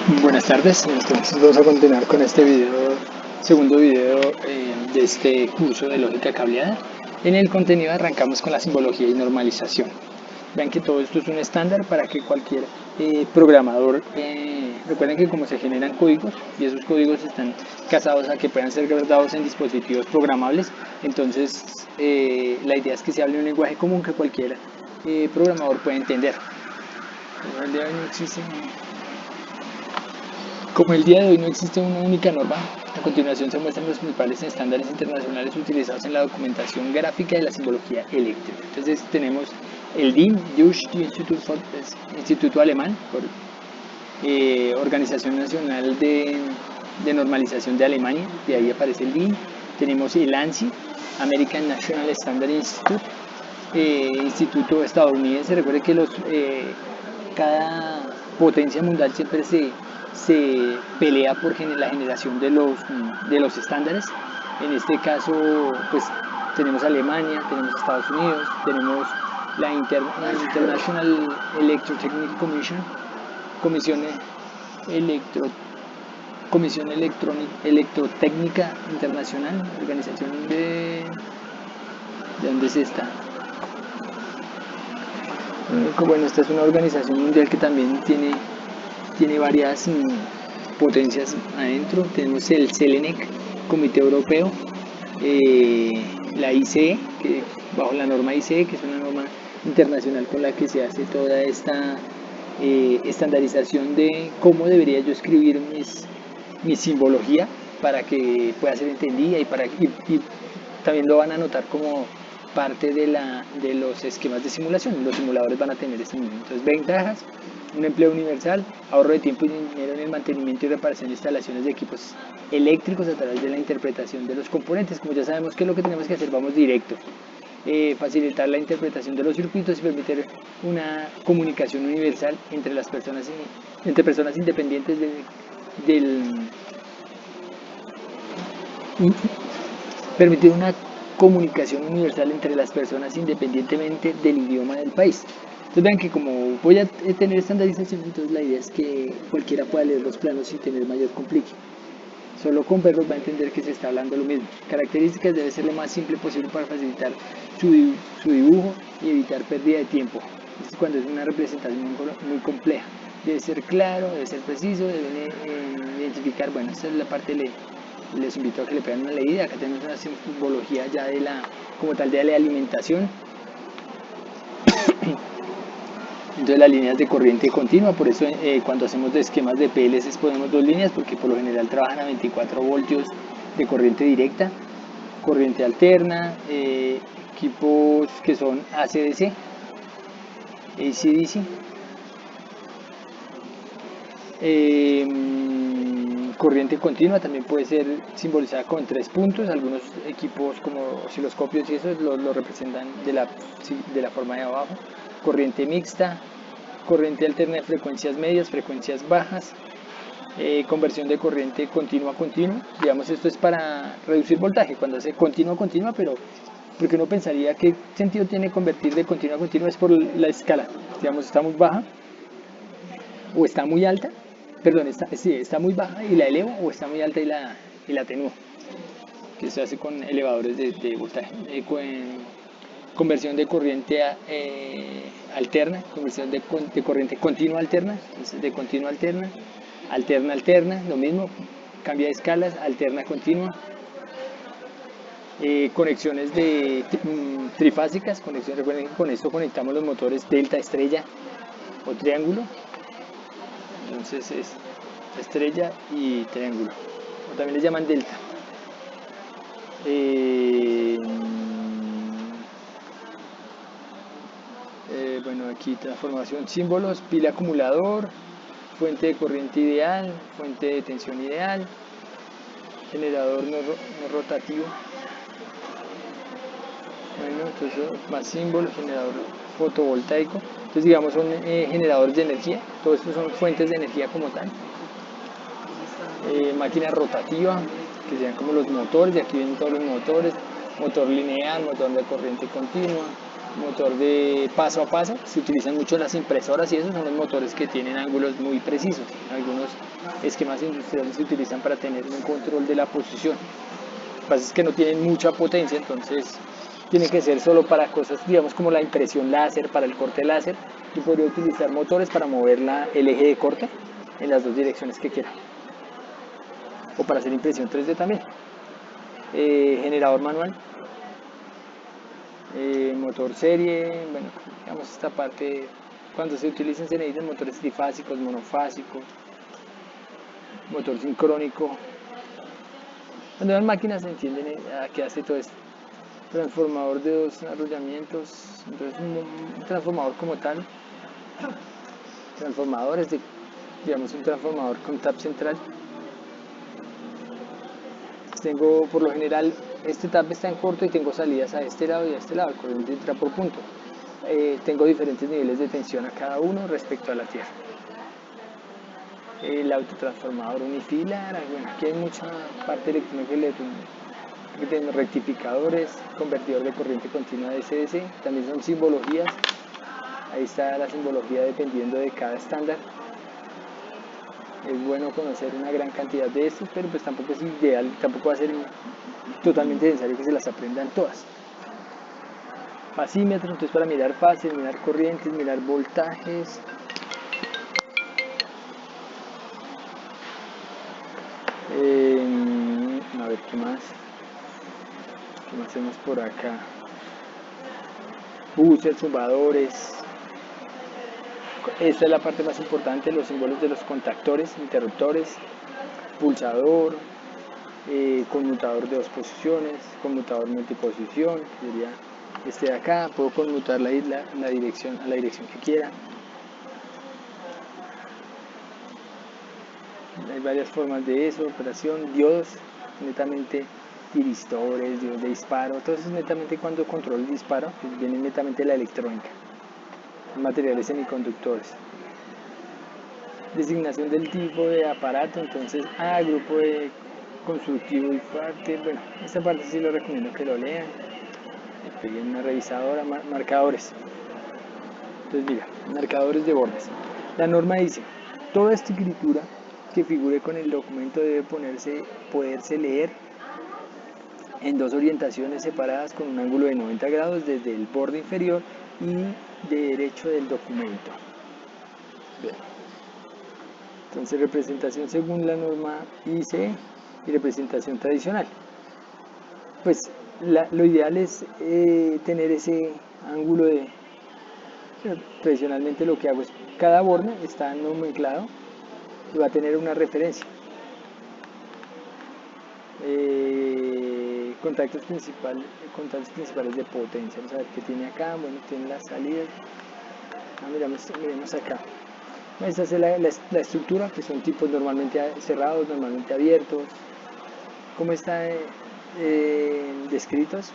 Buenas tardes, entonces vamos a continuar con este segundo video de este curso de lógica cableada. En el contenido arrancamos con la simbología y normalización. Vean que todo esto es un estándar para que cualquier programador, recuerden que como se generan códigos y esos códigos están casados a que puedan ser guardados en dispositivos programables, entonces la idea es que se hable un lenguaje común que cualquier programador pueda entender. Como el día de hoy no existe una única norma, a continuación se muestran los principales estándares internacionales utilizados en la documentación gráfica de la simbología eléctrica. Entonces tenemos el DIN, Instituto Alemán, Organización Nacional de Normalización de Alemania, de ahí aparece el DIN. Tenemos el ANSI, American National Standard Institute, instituto estadounidense. Recuerde que cada potencia mundial siempre se pelea por la generación de los estándares. En este caso, pues tenemos Alemania, tenemos Estados Unidos, tenemos la International Electrotechnical Commission, Comisión Electrotécnica Internacional, organización ¿de dónde es esta? Bueno, esta es una organización mundial que también tiene varias potencias adentro. Tenemos el CELENEC, Comité Europeo, la ICE, que bajo la norma ICE, que es una norma internacional con la que se hace toda esta estandarización de cómo debería yo escribir mi simbología para que pueda ser entendida y también lo van a notar como parte de los esquemas de simulación. Los simuladores van a tener este mismo. Entonces, ventajas: un empleo universal, ahorro de tiempo y dinero en el mantenimiento y reparación de instalaciones de equipos eléctricos a través de la interpretación de los componentes. Como ya sabemos qué es lo que tenemos que hacer, vamos directo. Facilitar la interpretación de los circuitos y permitir una comunicación universal entre personas independientes permitir una comunicación universal entre las personas independientemente del idioma del país. Entonces vean que como voy a tener estandarización, entonces la idea es que cualquiera pueda leer los planos sin tener mayor complique. Solo con verlos va a entender que se está hablando lo mismo. Características: debe ser lo más simple posible para facilitar su dibujo y evitar pérdida de tiempo. Esto es cuando es una representación muy compleja. Debe ser claro, debe ser preciso, debe identificar. Bueno, esta es la parte les invito a que le peguen una leída. Acá tenemos una simbología ya como tal de la alimentación. Entonces las líneas de corriente continua, por eso cuando hacemos esquemas de PLCs ponemos dos líneas, porque por lo general trabajan a 24 voltios de corriente directa, corriente alterna, equipos que son ACDC, ACDC, corriente continua también puede ser simbolizada con 3 puntos. Algunos equipos como osciloscopios y eso lo representan de la forma de abajo. Corriente mixta, corriente alterna de frecuencias medias, frecuencias bajas, conversión de corriente continua a continua. Digamos, esto es para reducir voltaje cuando hace continua a continua, pero porque uno pensaría qué sentido tiene convertir de continua a continua. Es por la escala. Digamos, está muy baja o está muy alta, perdón, está muy baja y la elevo, o está muy alta y la atenúo, que se hace con elevadores de voltaje. Conversión de corriente alterna, conversión de corriente continua alterna, entonces de continua alterna, alterna, lo mismo, cambia de escalas, alterna continua. Conexiones trifásicas, recuerden que con esto conectamos los motores delta, estrella o triángulo. Entonces es estrella y triángulo, o también les llaman delta. Bueno, aquí transformación, símbolos, pila acumulador, fuente de corriente ideal, fuente de tensión ideal, generador no rotativo. Bueno, entonces más símbolos, generador fotovoltaico. Entonces digamos son generadores de energía. Todo esto son fuentes de energía como tal. Máquina rotativa, que sean como los motores, y aquí vienen todos los motores. Motor lineal, motor de corriente continua, motor de paso a paso, se utilizan mucho las impresoras y esos son los motores que tienen ángulos muy precisos. Algunos esquemas industriales se utilizan para tener un control de la posición. Lo que pasa es que no tienen mucha potencia, entonces tiene que ser solo para cosas, digamos, como la impresión láser, para el corte láser. Yo podría utilizar motores para mover el eje de corte en las dos direcciones que quiera, o para hacer impresión 3D también. Generador manual, motor serie, bueno, digamos esta parte, cuando se utilizan se necesitan motores trifásicos, monofásicos, motor sincrónico. Cuando van máquinas se entienden a qué hace todo esto. Transformador de dos arrollamientos, entonces un transformador como tal, transformadores de, digamos, un transformador con tap central. Tengo, por lo general, este tap está en corto y tengo salidas a este lado y a este lado, el corriente entra por punto. Tengo diferentes niveles de tensión a cada uno respecto a la tierra. El autotransformador unifilar, bueno, aquí hay mucha parte electrónica que tenemos, rectificadores, convertidor de corriente continua de SDC, también son simbologías, ahí está la simbología dependiendo de cada estándar. Es bueno conocer una gran cantidad de estos, pero pues tampoco es ideal, tampoco va a ser totalmente necesario que se las aprendan todas. Fasímetro, entonces para mirar fases, mirar corrientes, mirar voltajes. A ver, ¿qué más hacemos por acá? Buses, zumbadores. Esta es la parte más importante, los símbolos de los contactores, interruptores, pulsador, conmutador de dos posiciones, conmutador multiposición, que sería este de acá. Puedo conmutar la dirección a la dirección que quiera. Hay varias formas de eso, operación, diodos, netamente tiristores, diodos de disparo, todo eso es netamente cuando controlo el disparo, pues viene netamente de la electrónica, materiales semiconductores. Designación del tipo de aparato, entonces, grupo de constructivo y parte, bueno, esta parte sí lo recomiendo que lo lean, peguen una revisadora, marcadores. Entonces mira, marcadores de bordes. La norma dice, toda esta escritura que figure con el documento debe poderse leer en dos orientaciones separadas con un ángulo de 90 grados desde el borde inferior y de derecho del documento. Bien. Entonces representación según la norma IC y representación tradicional. Pues lo ideal es tener ese ángulo de... Tradicionalmente lo que hago es, cada borde está nomenclado y va a tener una referencia. Contactos principales de potencia. Vamos a ver qué tiene acá. Bueno, tiene las salidas. Miremos acá. Esta es la estructura, que son tipos normalmente cerrados, normalmente abiertos. ¿Cómo están descritos?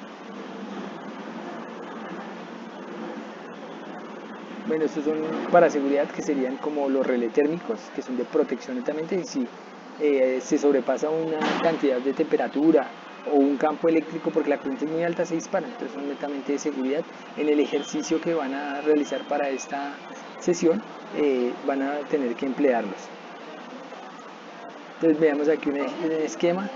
Bueno, estos son para seguridad, que serían como los relés térmicos, que son de protección netamente, y si se sobrepasa una cantidad de temperatura o un campo eléctrico porque la corriente es muy alta, se dispara. Entonces son netamente de seguridad. En el ejercicio que van a realizar para esta sesión van a tener que emplearlos. Entonces veamos aquí un esquema.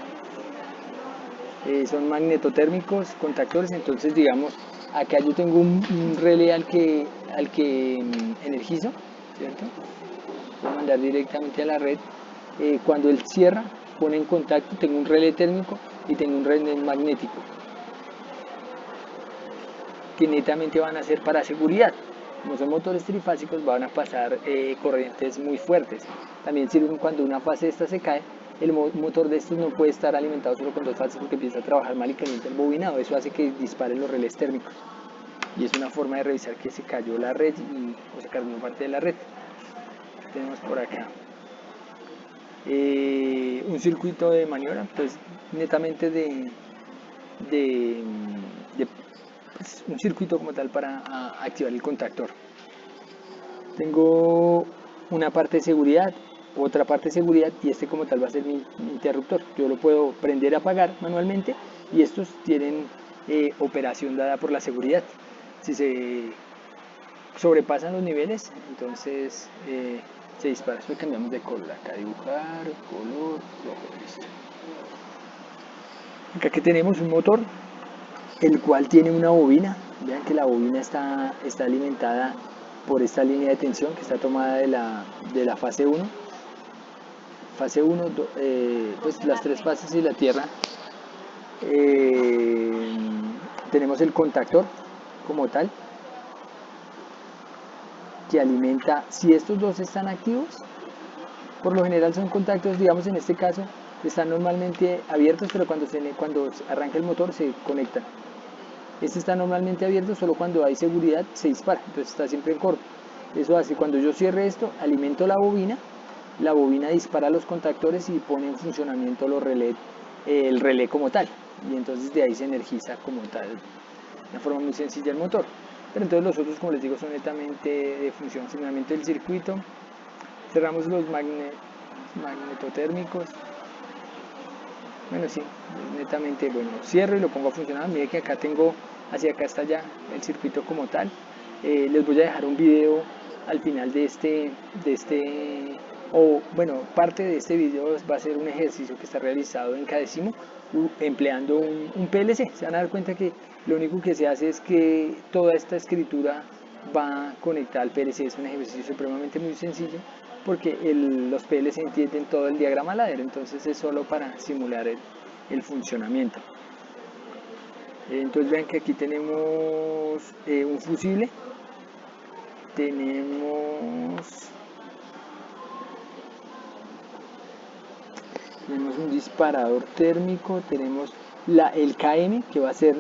Son magnetotérmicos, contactores. Entonces digamos, acá yo tengo un relé al que energizo, ¿cierto? Voy a mandar directamente a la red. Cuando él cierra, pone en contacto, tengo un relé térmico y tengo un relé magnético, que netamente van a ser para seguridad. Como son motores trifásicos, van a pasar corrientes muy fuertes. También sirven cuando una fase de esta se cae. El motor de estos no puede estar alimentado solo con dos fases porque empieza a trabajar mal y calienta el bobinado. Eso hace que disparen los relés térmicos. Y es una forma de revisar que se cayó la red o se cargó parte de la red. Tenemos por acá un circuito de maniobra, entonces netamente pues, un circuito como tal para activar el contactor. Tengo una parte de seguridad, otra parte de seguridad, y este como tal va a ser mi interruptor. Yo lo puedo prender, apagar manualmente, y estos tienen operación dada por la seguridad. Si se sobrepasan los niveles, entonces se dispara. Después cambiamos de color. Acá dibujar, color rojo, listo. Acá que tenemos un motor, el cual tiene una bobina. Vean que la bobina está alimentada por esta línea de tensión que está tomada de la fase 1. Fase 1, pues las 3 fases y la tierra. Tenemos el contactor como tal, que alimenta. Si estos dos están activos, por lo general son contactos, digamos en este caso, están normalmente abiertos, pero cuando arranca el motor se conectan. Este está normalmente abierto, solo cuando hay seguridad se dispara, entonces está siempre en corto. Eso hace, cuando yo cierre esto, alimento la bobina dispara los contactores y pone en funcionamiento el relé como tal, y entonces de ahí se energiza como tal, de una forma muy sencilla el motor. Pero entonces los otros, como les digo, son netamente de funcionamiento del circuito. Cerramos los magnetotérmicos. Bueno, sí, netamente, bueno, cierro y lo pongo a funcionar. Miren que acá tengo, hacia acá está ya el circuito como tal. Les voy a dejar un video al final parte de este video va a ser un ejercicio que está realizado en Cadesimo empleando un PLC. Se van a dar cuenta que lo único que se hace es que toda esta escritura va conectada al PLC. Es un ejercicio supremamente muy sencillo porque los PLC entienden todo el diagrama ladder, entonces es solo para simular el funcionamiento. Entonces vean que aquí tenemos un fusible, tenemos un disparador térmico, tenemos el KM, que va a ser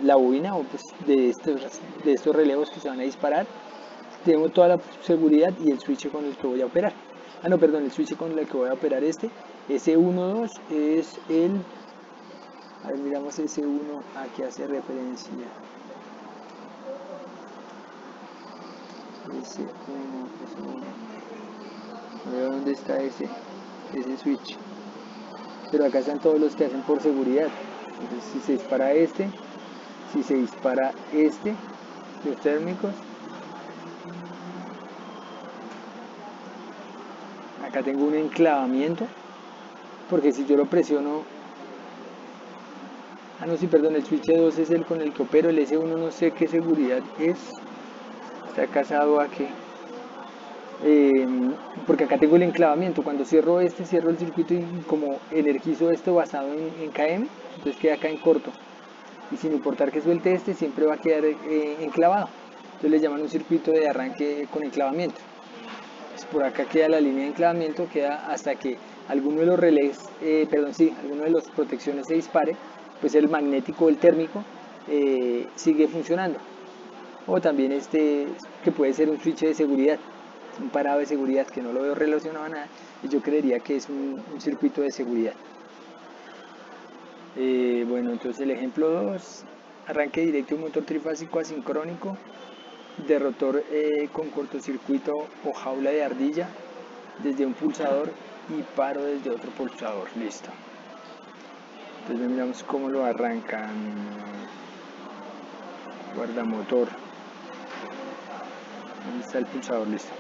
la bobina pues, de estos relevos que se van a disparar. Tenemos toda la seguridad y el switch con el que voy a operar. El switch con el que voy a operar S12 es a ver, miramos S1 a qué hace referencia. S1. A ver dónde está ese switch. Pero acá están todos los que hacen por seguridad. Entonces, si se dispara si se dispara los térmicos. Acá tengo un enclavamiento, porque si yo lo presiono, el switch 2 es el con el que opero, el S1 no sé qué seguridad es, está casado a que, porque acá tengo el enclavamiento. Cuando cierro cierro el circuito y como energizo esto basado en KM, entonces queda acá en corto, y sin importar que suelte siempre va a quedar enclavado. Entonces le llaman un circuito de arranque con enclavamiento. Por acá queda la línea de enclavamiento, queda hasta que alguno de los relés, alguno de las protecciones se dispare, pues el magnético o el térmico sigue funcionando. O también que puede ser un switch de seguridad, un parado de seguridad, que no lo veo relacionado a nada, y yo creería que es un circuito de seguridad. Bueno, entonces el ejemplo 2, arranque directo de un motor trifásico asincrónico de rotor con cortocircuito o jaula de ardilla desde un pulsador y paro desde otro pulsador. Listo. Entonces miramos cómo lo arrancan. Guardamotor. ¿Dónde está el pulsador? Listo.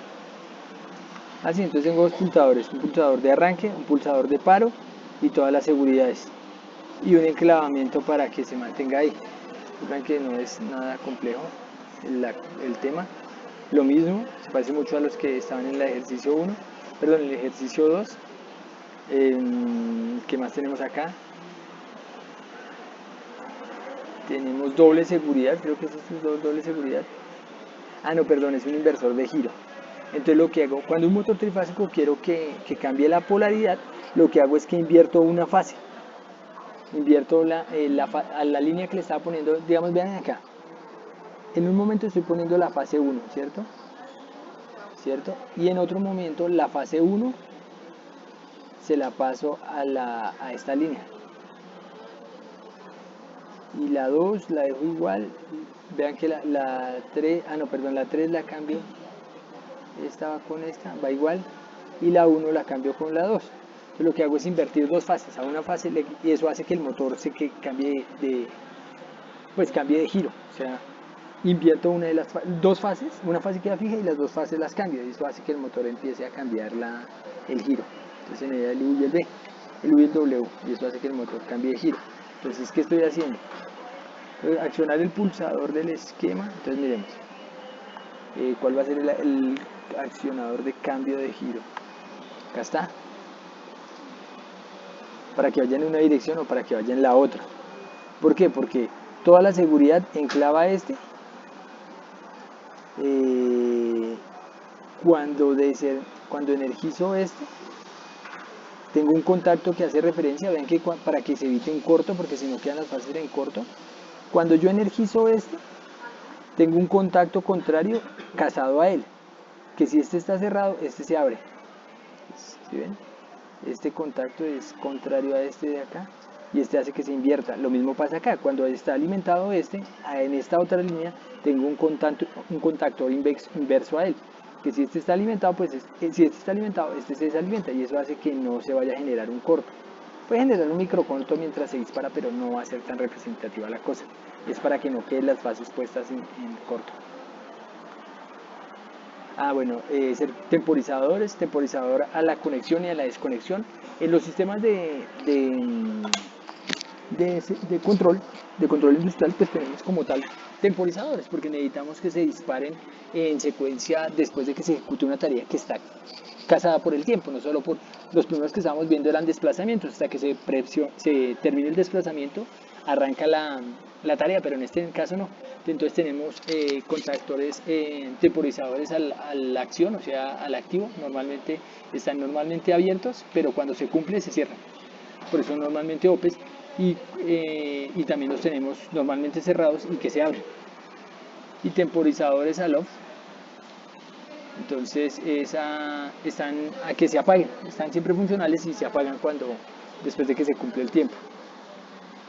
Así, entonces tengo dos pulsadores, un pulsador de arranque, un pulsador de paro y todas las seguridades y un enclavamiento para que se mantenga ahí. Vean que no es nada complejo el tema. Lo mismo, se parece mucho a los que estaban en el ejercicio 1, perdón, el ejercicio 2. ¿Qué más tenemos acá? Tenemos doble seguridad, creo que esto es doble seguridad. Es un inversor de giro. Entonces lo que hago, cuando un motor trifásico quiero que cambie la polaridad, lo que hago es que invierto una fase. Invierto a la línea que le estaba poniendo, digamos, vean acá. En un momento estoy poniendo la fase 1, ¿cierto? Y en otro momento la fase 1 se la paso a esta línea. Y la 2 la dejo igual. Vean que la 3, la 3 la cambio. Esta va con esta, va igual. Y la 1 la cambio con la 2. Entonces lo que hago es invertir dos fases. A una fase y eso hace que el motor cambie pues cambie de giro, o sea, invierto una de las dos fases, una fase queda fija y las dos fases las cambio, y eso hace que el motor empiece a cambiar el giro. Entonces en el U y el B, el U y el W, y eso hace que el motor cambie de giro. Entonces, ¿qué estoy haciendo? Accionar el pulsador del esquema. Entonces miremos cuál va a ser el accionador de cambio de giro. Acá está, para que vaya en una dirección o para que vaya en la otra. ¿Por qué? Porque toda la seguridad enclava cuando energizo tengo un contacto que hace referencia, ven que para que se evite un corto, porque si no quedan las fases en corto, cuando yo energizo tengo un contacto contrario casado a él, que si este está cerrado, este se abre. ¿Sí ven? Este contacto es contrario a este de acá y este hace que se invierta. Lo mismo pasa acá, cuando está alimentado en esta otra línea tengo un contactor inverso a él, que si este está alimentado, pues si este está alimentado, este se desalimenta y eso hace que no se vaya a generar un corto. Puede generar un microcorto mientras se dispara, pero no va a ser tan representativa la cosa. Es para que no queden las fases puestas en corto. Bueno, temporizador a la conexión y a la desconexión. En los sistemas de control industrial, pues tenemos como tal temporizadores, porque necesitamos que se disparen en secuencia después de que se ejecute una tarea que está casada por el tiempo, no solo por los primeros que estábamos viendo eran desplazamientos, hasta que se termine el desplazamiento, arranca la tarea, pero en este caso no. Entonces tenemos contactores temporizadores a la acción, o sea, al activo, están normalmente abiertos, pero cuando se cumple se cierran. Por eso normalmente OPEs y también los tenemos normalmente cerrados y que se abren. Y temporizadores al off, entonces están a que se apaguen, están siempre funcionales y se apagan después de que se cumple el tiempo.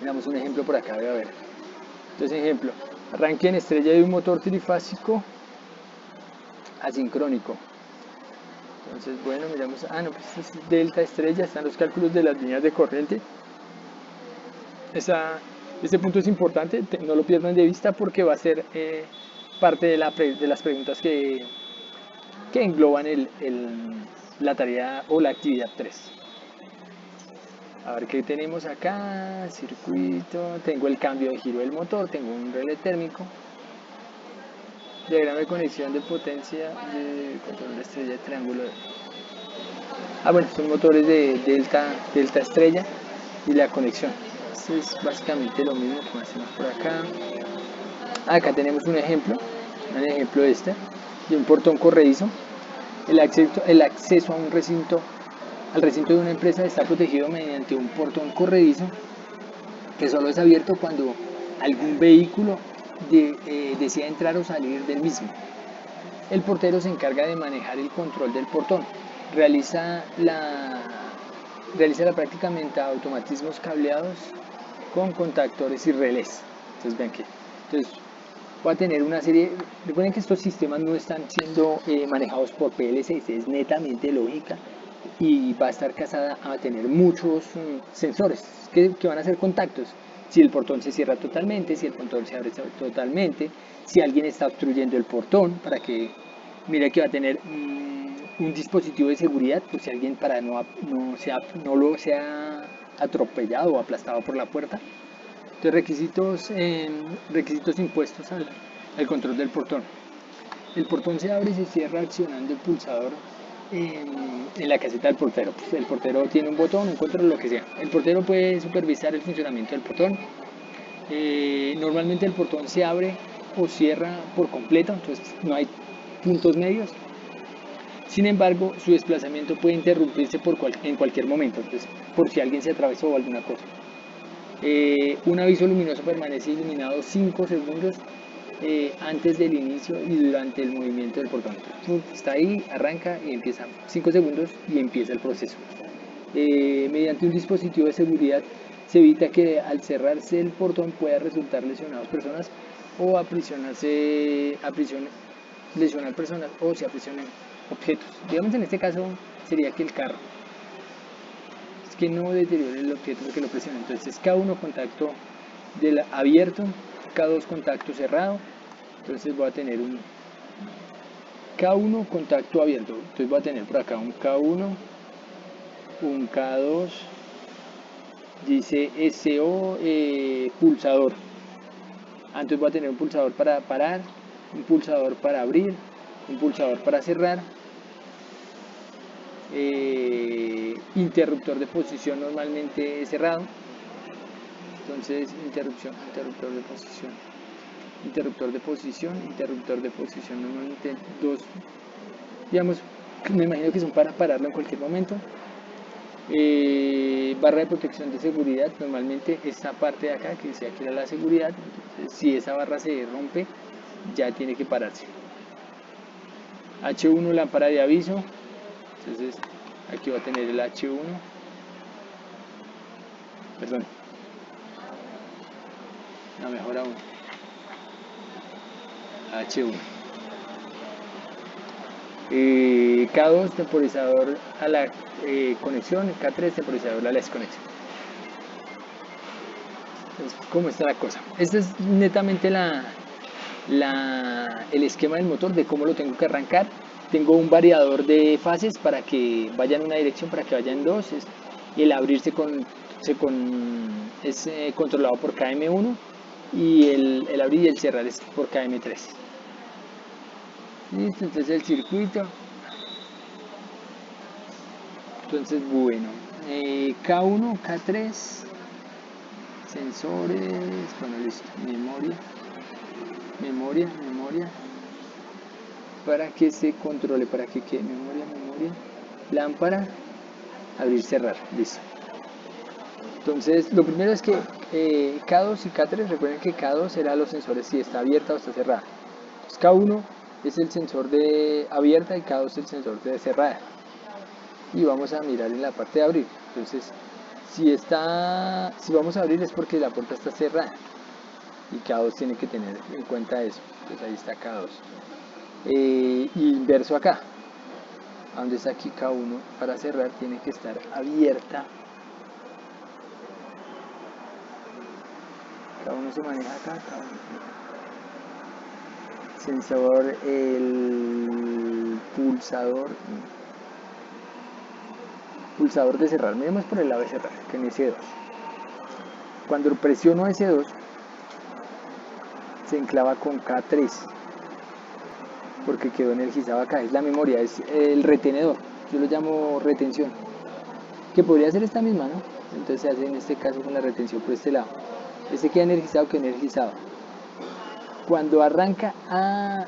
Miramos un ejemplo por acá, voy a ver. Entonces, ejemplo, arranque en estrella de un motor trifásico asincrónico. Entonces, bueno, miramos, no, pues es delta estrella, están los cálculos de las líneas de corriente. Este punto es importante, no lo pierdan de vista porque va a ser parte de las preguntas que engloban la tarea o la actividad 3. A ver qué tenemos acá, circuito, tengo el cambio de giro del motor, tengo un relé térmico, diagrama de conexión de potencia de control de estrella de triángulo. Bueno, son motores de delta estrella y la conexión. Esto es básicamente lo mismo que hacemos por acá. Acá tenemos un ejemplo de un portón corredizo. El acceso a al recinto de una empresa está protegido mediante un portón corredizo que solo es abierto cuando algún vehículo desea entrar o salir del mismo. El portero se encarga de manejar el control del portón, realiza prácticamente automatismos cableados con contactores y relés. Entonces ven que va a tener una serie. Recuerden que estos sistemas no están siendo manejados por PLCs, es netamente lógica y va a estar casada a tener muchos sensores que van a hacer contactos. Si el portón se cierra totalmente, si el portón se abre totalmente, si alguien está obstruyendo el portón, para que mire que va a tener un dispositivo de seguridad, pues si alguien para no lo sea atropellado o aplastado por la puerta. Entonces requisitos impuestos al control del portón. El portón se abre y se cierra accionando el pulsador en la caseta del portero. Pues el portero tiene un botón, un control, lo que sea. El portero puede supervisar el funcionamiento del portón. Normalmente el portón se abre o cierra por completo, entonces no hay puntos medios. Sin embargo, su desplazamiento puede interrumpirse en cualquier momento, entonces, por si alguien se atravesó o alguna cosa. Un aviso luminoso permanece iluminado 5 segundos antes del inicio y durante el movimiento del portón. Está ahí, arranca y empieza 5 segundos y empieza el proceso. Mediante un dispositivo de seguridad se evita que al cerrarse el portón pueda resultar lesionadas personas o lesionar personas o se aprisionen objetos. Digamos en este caso sería que el carro que no deteriore el objeto porque lo presiona. Entonces cada uno contacto abierto K2 contacto cerrado, entonces voy a tener un K1 contacto abierto, entonces voy a tener por acá un K1, un K2, dice SO pulsador. Entonces voy a tener un pulsador para parar, un pulsador para abrir, un pulsador para cerrar, interruptor de posición normalmente cerrado, entonces interruptor de posición normalmente dos, digamos, me imagino que son para pararlo en cualquier momento. Barra de protección de seguridad, normalmente esta parte de acá que dice aquí era la seguridad, entonces si esa barra se rompe ya tiene que pararse. H1 lámpara de aviso, entonces aquí va a tener el H1, perdón, no, mejor aún, H1. K2 temporizador a la conexión, K3 temporizador a la desconexión. Entonces, ¿cómo está la cosa? Este es netamente el esquema del motor, de cómo lo tengo que arrancar. Tengo un variador de fases para que vaya en una dirección, para que vaya en dos. El abrirse es controlado por KM1 y el abrir y el cerrar es por KM3. Listo, entonces el circuito. Entonces, bueno, K1, K3, sensores, bueno, listo, memoria, para que se controle, para que quede memoria, lámpara, abrir, cerrar, listo. Entonces, lo primero es que K2 y K3, recuerden que K2 será los sensores si está abierta o está cerrada. Entonces, K1 es el sensor de abierta y K2 es el sensor de cerrada. Y vamos a mirar en la parte de abrir. Entonces, si vamos a abrir es porque la puerta está cerrada y K2 tiene que tener en cuenta eso. Entonces ahí está K2. Y inverso acá, donde está aquí K1, para cerrar tiene que estar abierta. K1 se maneja acá, K1. Sensor, el pulsador de cerrar, miremos por el lado de cerrar, que en S2. Cuando presiono S2, se enclava con K3, porque quedó energizado acá, es la memoria, es el retenedor, yo lo llamo retención, que podría ser esta misma, ¿no? Entonces se hace en este caso con la retención por este lado. Este queda energizado, Cuando arranca a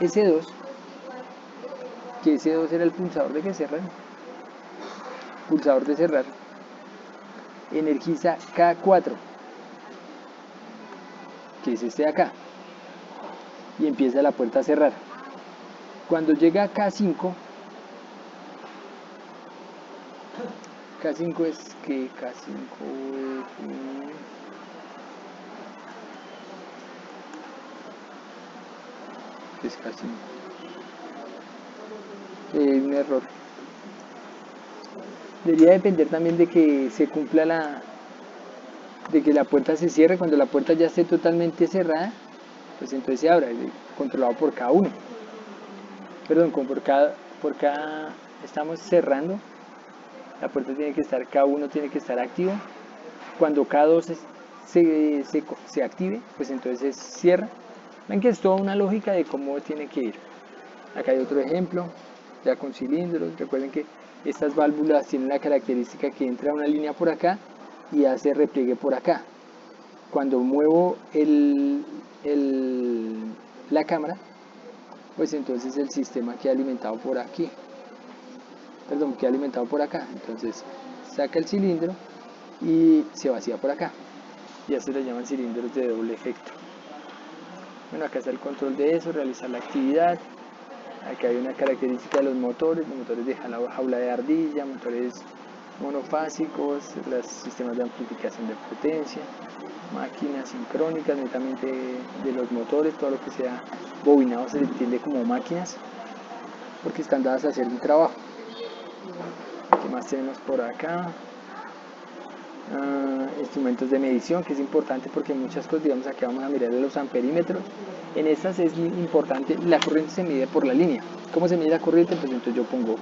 S2, que S2 era el pulsador de que cerrar, pulsador de cerrar, energiza K4, que es este de acá, y empieza la puerta a cerrar. Cuando llega a K5 es que K5 es K5. Un error. Debería depender también de que se cumpla de que la puerta se cierre. Cuando la puerta ya esté totalmente cerrada, pues entonces se abra, controlado por K1. Perdón, por K estamos cerrando. La puerta tiene que estar, K1 tiene que estar activo. Cuando K2 se active, pues entonces cierra. Ven que es toda una lógica de cómo tiene que ir. Acá hay otro ejemplo, ya con cilindros. Recuerden que estas válvulas tienen la característica que entra una línea por acá y hace repliegue por acá. Cuando muevo la cámara, pues entonces el sistema queda alimentado por aquí. Perdón, queda alimentado por acá. Entonces saca el cilindro y se vacía por acá. Ya se le llaman cilindros de doble efecto. Bueno, acá está el control de eso, realizar la actividad. Acá hay una característica de los motores de jaula de ardilla, motores monofásicos, los sistemas de amplificación de potencia, máquinas sincrónicas, netamente de los motores, todo lo que sea bobinado se entiende como máquinas, porque están dadas a hacer un trabajo. ¿Qué más tenemos por acá? instrumentos de medición, que es importante porque muchas cosas, digamos, aquí vamos a mirar los amperímetros. En estas es importante, la corriente se mide por la línea. ¿Cómo se mide la corriente? Pues entonces yo pongo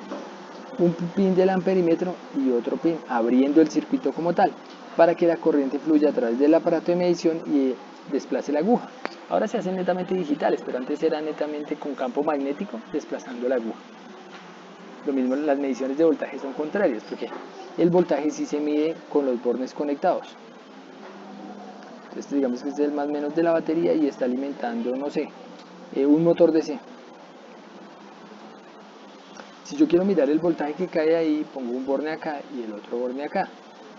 un pin del amperímetro y otro pin abriendo el circuito como tal, para que la corriente fluya a través del aparato de medición y desplace la aguja. Ahora se hacen netamente digitales, pero antes era netamente con campo magnético desplazando la aguja. Lo mismo, las mediciones de voltaje son contrarias, porque el voltaje sí se mide con los bornes conectados. Entonces digamos que este es el más o menos de la batería y está alimentando, no sé, un motor DC. Si yo quiero mirar el voltaje que cae ahí, pongo un borne acá y el otro borne acá.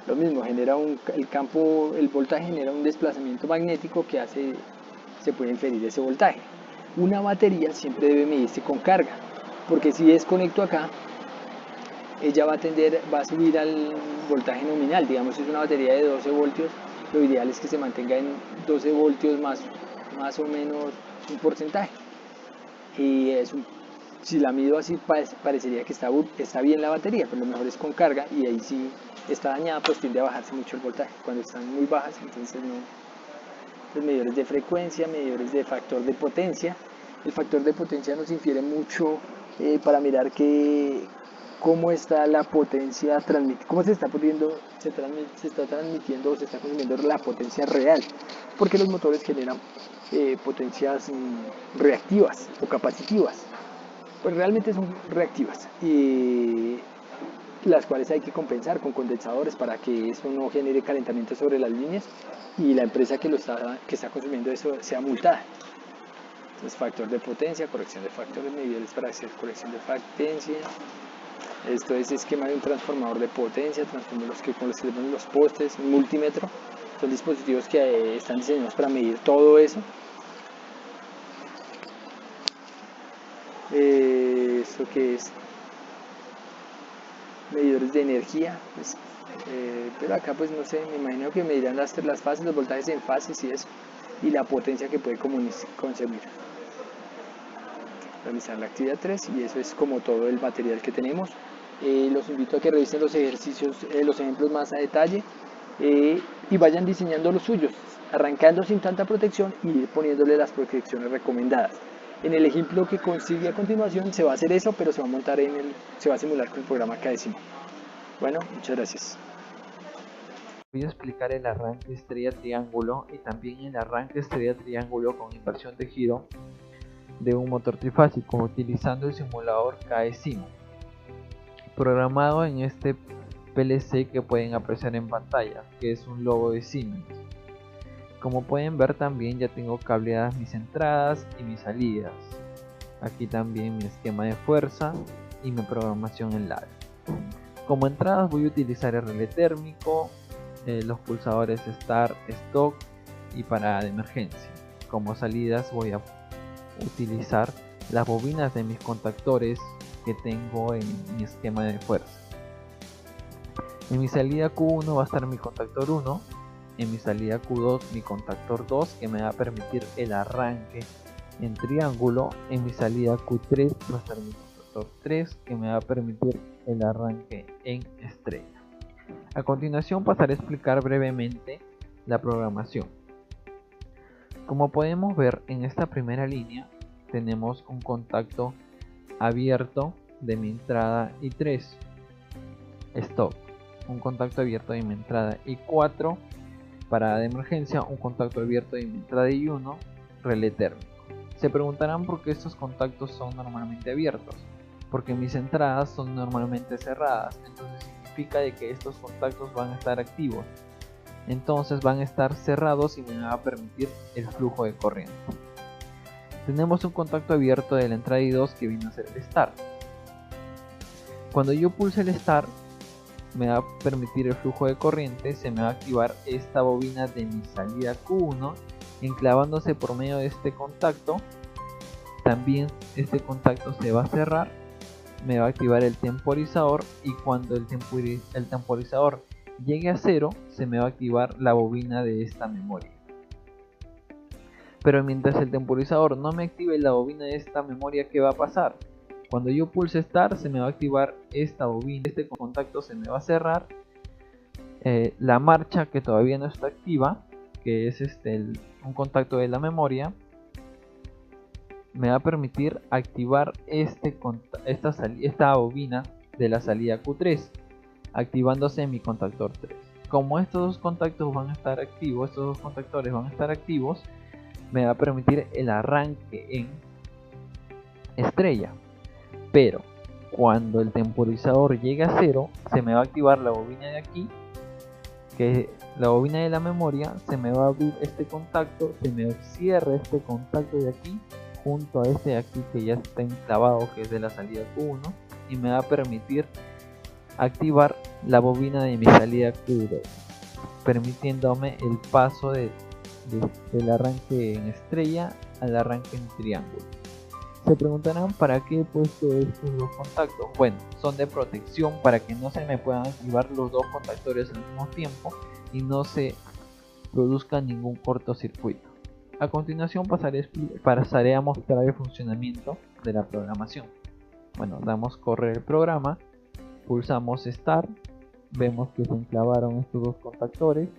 Lo mismo, el voltaje genera un desplazamiento magnético que se puede inferir ese voltaje. Una batería siempre debe medirse con carga, porque si desconecto acá, ella va a subir al voltaje nominal. Digamos, si es una batería de 12 voltios, lo ideal es que se mantenga en 12 voltios más o menos un porcentaje. Y si la mido así, parecería que está bien la batería, pero lo mejor es con carga, y ahí sí está dañada, pues tiende a bajarse mucho el voltaje. Cuando están muy bajas, entonces no. Los medidores de frecuencia, medidores de factor de potencia. El factor de potencia nos infiere mucho para mirar cómo está la potencia cómo se está transmitiendo o se está consumiendo la potencia real, porque los motores generan potencias reactivas o capacitivas, pues realmente son reactivas, las cuales hay que compensar con condensadores para que eso no genere calentamiento sobre las líneas y la empresa que está consumiendo eso sea multada. Entonces, factor de potencia, corrección de factores, medidores para hacer corrección de potencia. Esto es esquema de un transformador de potencia, con los que vemos los postes, un multímetro. Son dispositivos que están diseñados para medir todo eso. ¿Esto qué es? Medidores de energía, pues, pero acá pues no sé, me imagino que medirán las fases, los voltajes en fases y eso, y la potencia que puede consumir. Realizar la actividad 3, y eso es como todo el material que tenemos. Los invito a que revisen los ejercicios, los ejemplos más a detalle, y vayan diseñando los suyos, arrancando sin tanta protección y poniéndole las protecciones recomendadas. En el ejemplo que consigue a continuación se va a hacer eso, pero se va a simular con el programa Cadecimal. Bueno, muchas gracias. Voy a explicar el arranque estrella triángulo y también el arranque estrella triángulo con inversión de giro de un motor trifásico utilizando el simulador Cadecimal, programado en este PLC que pueden apreciar en pantalla, que es un logo de Siemens. Como pueden ver, también ya tengo cableadas mis entradas y mis salidas. Aquí también mi esquema de fuerza y mi programación en ladder. Como entradas voy a utilizar el relé térmico, los pulsadores Start, Stop y parada de emergencia. Como salidas voy a utilizar las bobinas de mis contactores que tengo en mi esquema de fuerza. En mi salida Q1 va a estar mi contactor 1, en mi salida Q2 mi contactor 2, que me va a permitir el arranque en triángulo. En mi salida Q3 va a estar mi contactor 3, que me va a permitir el arranque en estrella. A continuación pasaré a explicar brevemente la programación. Como podemos ver, en esta primera línea tenemos un contacto abierto de mi entrada I3, stop, un contacto abierto de mi entrada I4, parada de emergencia, un contacto abierto de mi entrada I1, relé térmico. Se preguntarán por qué estos contactos son normalmente abiertos, porque mis entradas son normalmente cerradas, entonces significa de que estos contactos van a estar activos, entonces van a estar cerrados y me va a permitir el flujo de corriente. Tenemos un contacto abierto de la entrada I2 que viene a ser el Start. Cuando yo pulse el Start, me va a permitir el flujo de corriente, se me va a activar esta bobina de mi salida Q1, enclavándose por medio de este contacto. También este contacto se va a cerrar, me va a activar el temporizador, y cuando el temporizador llegue a 0, se me va a activar la bobina de esta memoria. Pero mientras el temporizador no me active la bobina de esta memoria, ¿qué va a pasar? Cuando yo pulse Start, se me va a activar esta bobina, este contacto se me va a cerrar La marcha que todavía no está activa, que es un contacto de la memoria, me va a permitir activar esta bobina de la salida Q3, activándose mi contactor 3. Como estos dos contactos van a estar activos, estos dos contactores van a estar activos, me va a permitir el arranque en estrella. Pero cuando el temporizador llegue a 0, se me va a activar la bobina de aquí, que la bobina de la memoria, se me va a abrir este contacto, se me cierra este contacto de aquí junto a este de aquí que ya está enclavado, que es de la salida Q1, y me va a permitir activar la bobina de mi salida Q2, permitiéndome el paso del arranque en estrella al arranque en triángulo. Se preguntarán para qué he puesto estos dos contactos. Bueno, son de protección para que no se me puedan activar los dos contactores al mismo tiempo y no se produzca ningún cortocircuito. A continuación pasaré a mostrar el funcionamiento de la programación. Bueno, damos correr el programa, pulsamos Start, vemos que se enclavaron estos dos contactores,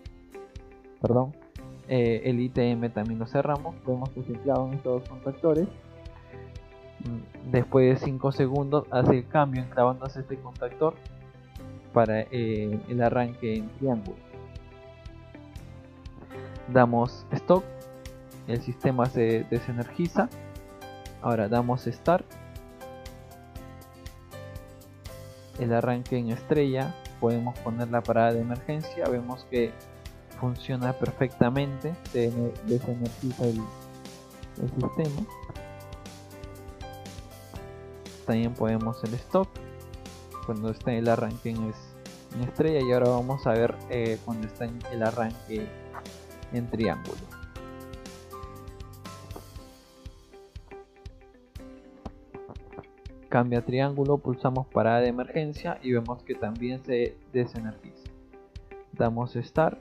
el ITM también lo cerramos, vemos que se enclavan estos dos contactores. Después de 5 segundos hace el cambio enclavándose este contactor para el arranque en triángulo. Damos Stop, el sistema se desenergiza. Ahora damos Start, el arranque en estrella, podemos poner la parada de emergencia, vemos que funciona perfectamente, se desenergiza el sistema. También podemos el stop cuando está el arranque en estrella, y ahora vamos a ver cuando está en el arranque en triángulo. Cambia a triángulo, pulsamos parada de emergencia y vemos que también se desenergiza. Damos Start,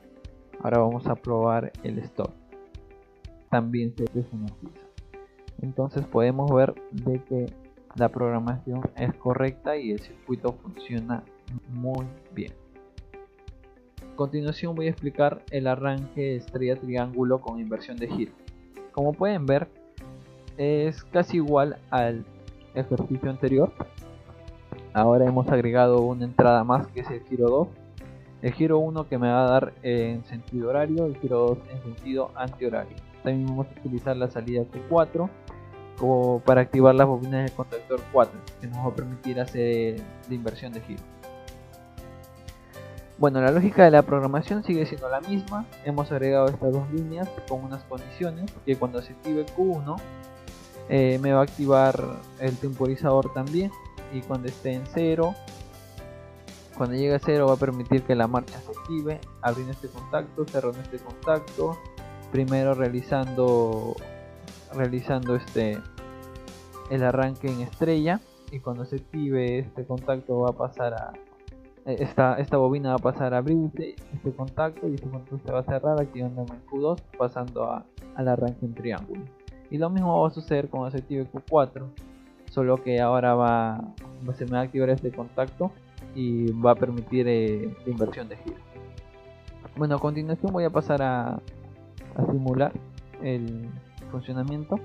ahora vamos a probar el stop, también se desenergiza. Entonces podemos ver de que la programación es correcta y el circuito funciona muy bien. A continuación voy a explicar el arranque estrella triángulo con inversión de giro. Como pueden ver, es casi igual al ejercicio anterior. Ahora hemos agregado una entrada más, que es el giro 2. El giro 1 que me va a dar en sentido horario, el giro 2 en sentido antihorario. También vamos a utilizar la salida Q4 como para activar las bobinas del contactor 4, que nos va a permitir hacer la inversión de giro. Bueno, la lógica de la programación sigue siendo la misma. Hemos agregado estas dos líneas con unas condiciones, que cuando se active Q1 me va a activar el temporizador también, y cuando esté en 0, cuando llegue a 0 va a permitir que la marcha se active, abriendo este contacto, cerrando este contacto, primero realizando el arranque en estrella, y cuando se active este contacto va a pasar a esta bobina va a pasar a abrirse este contacto, y este contacto se va a cerrar activando el Q2, pasando al arranque en triángulo. Y lo mismo va a suceder cuando se active Q4, solo que ahora se me va a activar este contacto y va a permitir la inversión de giro. Bueno, a continuación voy a pasar a simular el funcionamiento.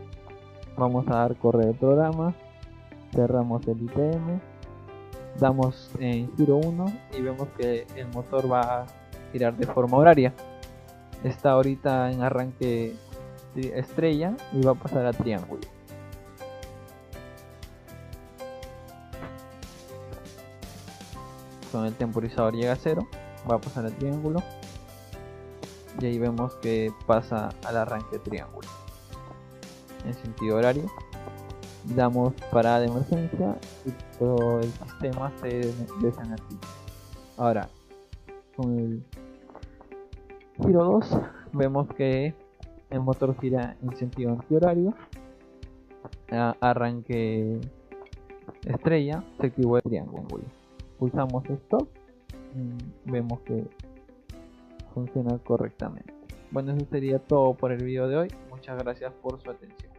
Vamos a dar correr el programa, cerramos el ITM, damos en giro 1 y vemos que el motor va a girar de forma horaria. Está ahorita en arranque estrella y va a pasar a triángulo. Cuando el temporizador llega a 0, va a pasar a triángulo, y ahí vemos que pasa al arranque triángulo en sentido horario. Damos parada de emergencia y todo el sistema se desenergiza. Ahora, con el giro 2 vemos que el motor gira en sentido antihorario, arranque estrella, se activó el triángulo. Pulsamos Stop, vemos que funciona correctamente. Bueno, eso sería todo por el video de hoy. Muchas gracias por su atención.